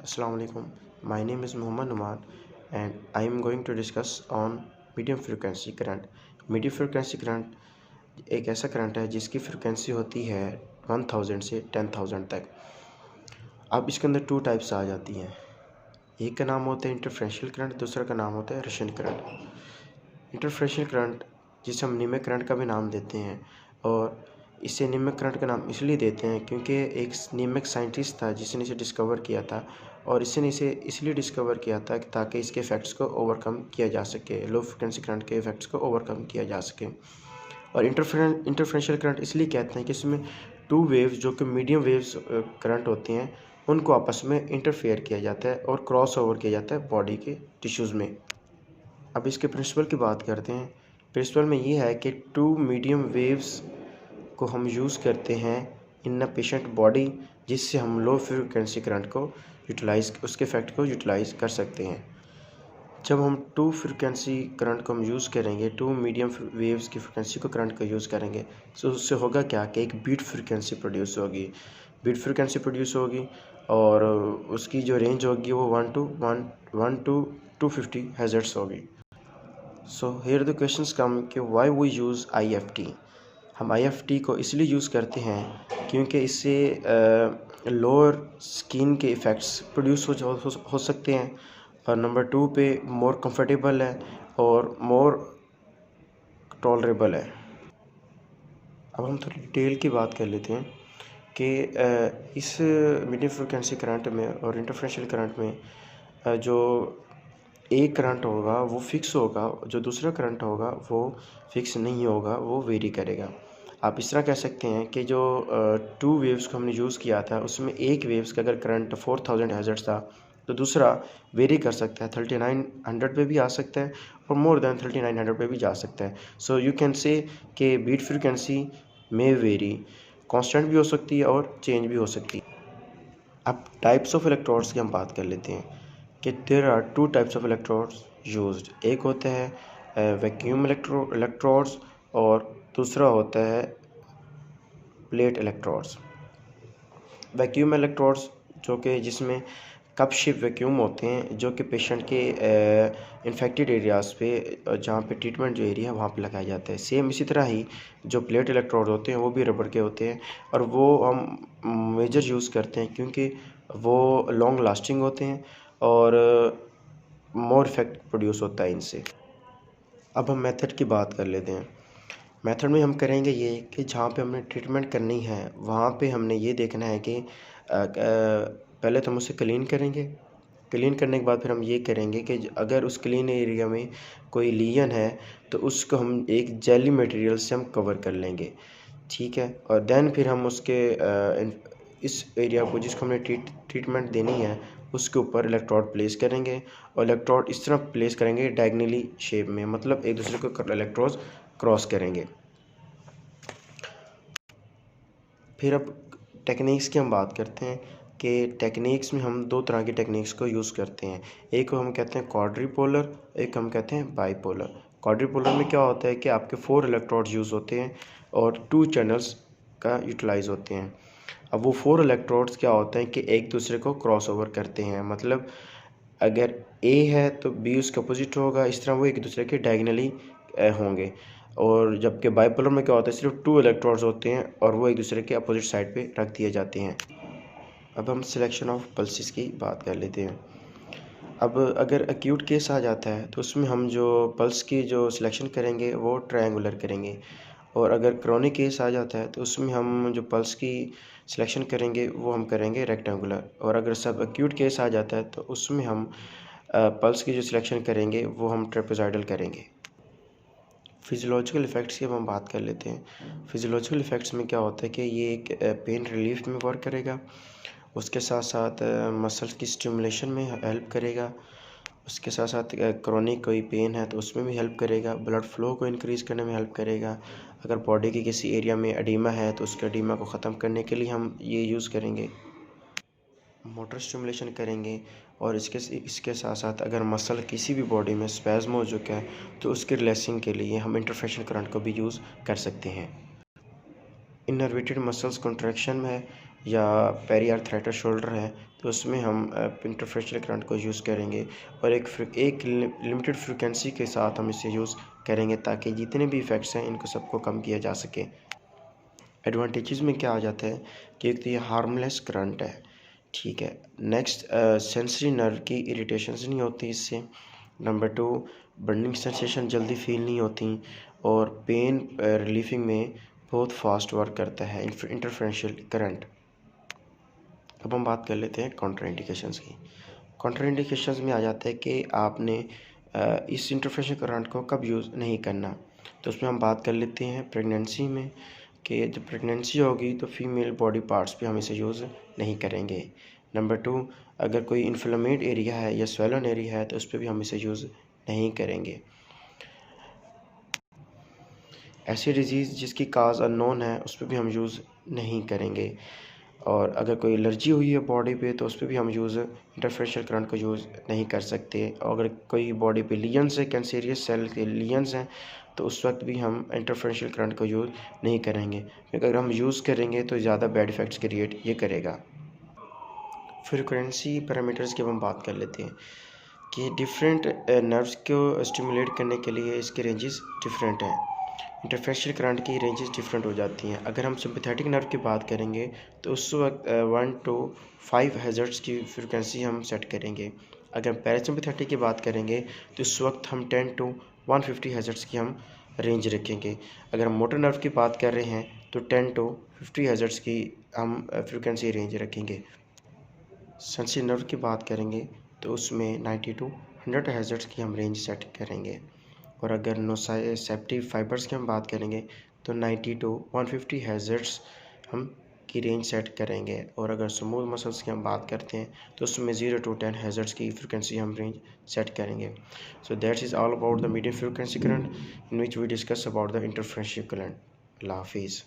Assalamu alaikum. My name is Muhammad Numan and I am going to discuss on medium frequency current. Medium frequency current एक ऐसा current है जिसकी frequency होती है 1000 से 10,000 तक। अब इसके अंदर टू टाइप्स आ जाती हैं। एक का नाम होता है इंटरफेरेंशियल करंट, दूसरा का नाम होता है रशियन करंट। इंटरफेरेंशियल करंट जिसे हम निम्न करंट का भी नाम देते हैं, और इसे निम्न करंट का नाम इसलिए देते हैं क्योंकि एक निम्न साइंटिस्ट था जिसने इसे डिस्कवर किया था, और इसने इसे इसलिए डिस्कवर किया था ताकि इसके इफ़ेक्ट्स को ओवरकम किया जा सके, लो फ्रिक्वेंसी करंट के इफ़ेक्ट्स को ओवरकम किया जा सके। और इंटरफेरेंशियल करंट इसलिए कहते हैं कि इसमें टू वेव्स जो कि मीडियम वेव्स करंट होती हैं उनको आपस में इंटरफेयर किया जाता है और क्रॉस ओवर किया जाता है बॉडी के टिश्यूज़ में। अब इसके प्रिंसिपल की बात करते हैं। प्रिंसिपल में ये है कि टू मीडियम वेव्स को हम यूज़ करते हैं इन अ पेशेंट बॉडी, जिससे हम लो फ्रिक्वेंसी करंट को उसके इफेक्ट को यूटिलाइज़ कर सकते हैं। जब हम टू फ्रिक्वेंसी करंट को हम यूज़ करेंगे, टू मीडियम वेव्स की फ्रिक्वेंसी को करंट को यूज़ करेंगे, तो उससे होगा क्या कि एक बीट फ्रिक्वेंसी प्रोड्यूस होगी। बीट फ्रिक्वेंसी प्रोड्यूस होगी और उसकी जो रेंज होगी वो 1 to 250 हर्ट्ज़ होगी। सो हियर द क्वेश्चंस कम कि व्हाई वी यूज़ IFT। हम IFT को इसलिए यूज़ करते हैं क्योंकि इससे लोअर स्किन के इफ़ेक्ट्स प्रोड्यूस हो सकते हैं, और नंबर 2 पे मोर कंफर्टेबल है और मोर टॉलरेबल है। अब हम थोड़ी डिटेल की बात कर लेते हैं कि इस मीडियम फ्रिक्वेंसी करंट में और इंटरफेरेंशियल करंट में जो एक करंट होगा वो फिक्स होगा, जो दूसरा करंट होगा वो फिक्स नहीं होगा, वो वेरी करेगा। आप इस तरह कह सकते हैं कि जो टू वेव्स को हमने यूज़ किया था उसमें एक वेव्स का अगर करंट 4000 हर्ट्ज़ था तो दूसरा वेरी कर सकता है, 3900 पे भी आ सकता है और मोर देन 3900 पे भी जा सकता है। सो यू कैन से कि बीट फ्रिक्वेंसी में वेरी कांस्टेंट भी हो सकती है और चेंज भी हो सकती है। अब टाइप्स ऑफ इलेक्ट्रोड्स की हम बात कर लेते हैं कि there are two types of electrodes used. एक होता है वैक्यूम इलेक्ट्रोड्स और दूसरा होता है प्लेट इलेक्ट्रोड्स। वैक्यूम इलेक्ट्रोड्स जो कि जिसमें कप शेप वैक्यूम होते हैं, जो कि पेशेंट के इन्फेक्टेड एरियाज़ पे जहाँ पे ट्रीटमेंट जो एरिया है वहाँ पे लगाया जाता है। सेम इसी तरह ही जो प्लेट इलेक्ट्रोड होते हैं वो भी रबड़ के होते हैं, और वो हम मेजर यूज़ करते हैं क्योंकि वो लॉन्ग लास्टिंग होते हैं और मोर इफेक्ट प्रोड्यूस होता है इनसे। अब हम मेथड की बात कर लेते हैं। मेथड में हम करेंगे ये कि जहाँ पे हमने ट्रीटमेंट करनी है वहाँ पे हमने ये देखना है कि पहले तो हम उसे क्लीन करेंगे। क्लीन करने के बाद फिर हम ये करेंगे कि अगर उस क्लीन एरिया में कोई लीजन है तो उसको हम एक जेली मटेरियल से हम कवर कर लेंगे, ठीक है। और देन फिर हम उसके इस एरिया को जिसको हमने ट्रीटमेंट देनी है उसके ऊपर इलेक्ट्रोड प्लेस करेंगे, और इलेक्ट्रोड इस तरह प्लेस करेंगे डायगनली शेप में, मतलब एक दूसरे को इलेक्ट्रोड क्रॉस करेंगे। फिर अब टेक्निक्स की हम बात करते हैं कि टेक्निक्स में हम दो तरह की टेक्निक्स को यूज़ करते हैं। एक को हम कहते हैं क्वाड्रिपोलर, एक हम कहते हैं बाईपोलर। क्वाड्रिपोलर में क्या होता है कि आपके 4 इलेक्ट्रोड्स यूज़ होते हैं और 2 चैनल्स का यूटिलाइज़ होते हैं। अब वो 4 इलेक्ट्रोड्स क्या होते हैं कि एक दूसरे को क्रॉस ओवर करते हैं, मतलब अगर A है तो B उसका अपोजिट होगा, इस तरह वो एक दूसरे के डायगनली होंगे। और जबकि बाईपोलर में क्या होता है, सिर्फ 2 इलेक्ट्रोड्स होते हैं और वो एक दूसरे के अपोजिट साइड पे रख दिए जाते हैं। अब हम सिलेक्शन ऑफ पल्सेस की बात कर लेते हैं। अब अगर एक्यूट केस आ जाता है तो उसमें हम जो पल्स की जो सिलेक्शन करेंगे वो ट्रायंगुलर करेंगे, और अगर क्रोनिक केस आ जाता है तो उसमें हम जो पल्स की सिलेक्शन करेंगे वो हम करेंगे रेक्टेंगुलर, और अगर सब एक्यूट केस आ जाता है तो उसमें हम पल्स की जो सिलेक्शन करेंगे वो हम ट्रेपेजॉइडल करेंगे। फिजियोलॉजिकल इफ़ेक्ट्स की हम बात कर लेते हैं। फिजियोलॉजिकल इफ़ेक्ट्स में क्या होता है कि ये एक पेन रिलीफ में वर्क करेगा, उसके साथ साथ मसल्स की स्टिमुलेशन में हेल्प करेगा, उसके साथ साथ क्रोनिक कोई पेन है तो उसमें भी हेल्प करेगा, ब्लड फ्लो को इंक्रीज़ करने में हेल्प करेगा। अगर बॉडी के किसी एरिया में एडीमा है तो उसके एडीमा को ख़त्म करने के लिए हम ये यूज़ करेंगे। मोटर स्टिमुलेशन करेंगे, और इसके साथ साथ अगर मसल किसी भी बॉडी में स्पैज़म हो चुका है तो उसके रिलैक्सिंग के लिए हम इंटरफेरेंशियल करंट को भी यूज़ कर सकते हैं। इनर्वेटेड मसल्स कॉन्ट्रैक्शन में है या पेरीआर्थराइटिस शोल्डर है तो उसमें हम इंटरफेशियल करंट को यूज़ करेंगे और एक लिमिटेड फ्रिक्वेंसी के साथ हम इसे यूज़ करेंगे ताकि जितने भी इफ़ेक्ट्स हैं इनको सबको कम किया जा सके। एडवांटेजेस में क्या आ जाता है कि एक तो ये हार्मलेस करंट है, ठीक है। नेक्स्ट, सेंसरी नर्व की इरिटेशंस नहीं होती इससे। नंबर 2, बर्निंग सेंसेशन जल्दी फील नहीं होती और पेन रिलीफिंग में बहुत फास्ट वर्क करता है इंटरफेरेंशियल करंट। अब हम बात कर लेते हैं कॉन्ट्राइंडिकेशंस की। कॉन्ट्राइंडिकेशंस में आ जाता है कि आपने इस इंटरफेरेंशियल करंट को कब यूज़ नहीं करना। तो उसमें हम बात कर लेते हैं प्रेगनेंसी में कि जब प्रेगनेंसी होगी तो फीमेल बॉडी पार्ट्स पे हम इसे यूज़ नहीं करेंगे। नंबर 2, अगर कोई इन्फ्लेमेड एरिया है या स्वेलन एरिया है तो उस पर भी हम इसे यूज़ नहीं करेंगे। ऐसी डिजीज़ जिसकी काज अननोन है उस पर भी हम यूज़ नहीं करेंगे। और अगर कोई एलर्जी हुई है बॉडी पे तो उस पर भी हम इंटरफेरेंशियल करंट को यूज़ नहीं कर सकते। और अगर कोई बॉडी पे लीजन्स है, कैंसरियस सेल के लीजन्स हैं, तो उस वक्त भी हम इंटरफेरेंशियल करंट को यूज़ नहीं करेंगे क्योंकि अगर हम यूज़ करेंगे तो ज़्यादा बैड इफ़ेक्ट्स क्रिएट ये करेगा। फ्रीक्वेंसी पैरामीटर्स की हम बात कर लेते हैं कि डिफरेंट नर्व्स को स्टिमुलेट करने के लिए इसके रेंजेस डिफरेंट हैं। इंटरफेरेंशियल करंट की रेंजेस डिफरेंट हो जाती हैं। अगर हम सिंपैथेटिक नर्व की बात करेंगे तो उस वक्त 1 to 5 हर्ट्ज़ की फ्रीक्वेंसी हम सेट करेंगे। अगर हम पैरासिम्पैथेटिक की बात करेंगे तो उस वक्त हम 10 to 150 हर्ट्ज़ की हम रेंज रखेंगे। अगर हम मोटर नर्व की बात कर रहे हैं तो 10 to 50 हर्ट्ज़ की हम फ्रीक्वेंसी रेंज रखेंगे। सेंसिटिव नर्व की बात करेंगे तो उसमें 90 to 100 हर्ट्ज़ की हम रेंज सेट करेंगे। और अगर नोसाइसेप्टिव फाइबर्स की हम बात करेंगे तो 90 to 150 हर्ट्ज़ हम की रेंज सेट करेंगे। और अगर स्मूथ मसल्स की हम बात करते हैं तो उसमें 0 to 10 हर्ट्ज़ की फ्रीक्वेंसी हम रेंज सेट करेंगे। So that is all about the medium frequency current in which we discuss about the interferential current. Allah हाफिज़।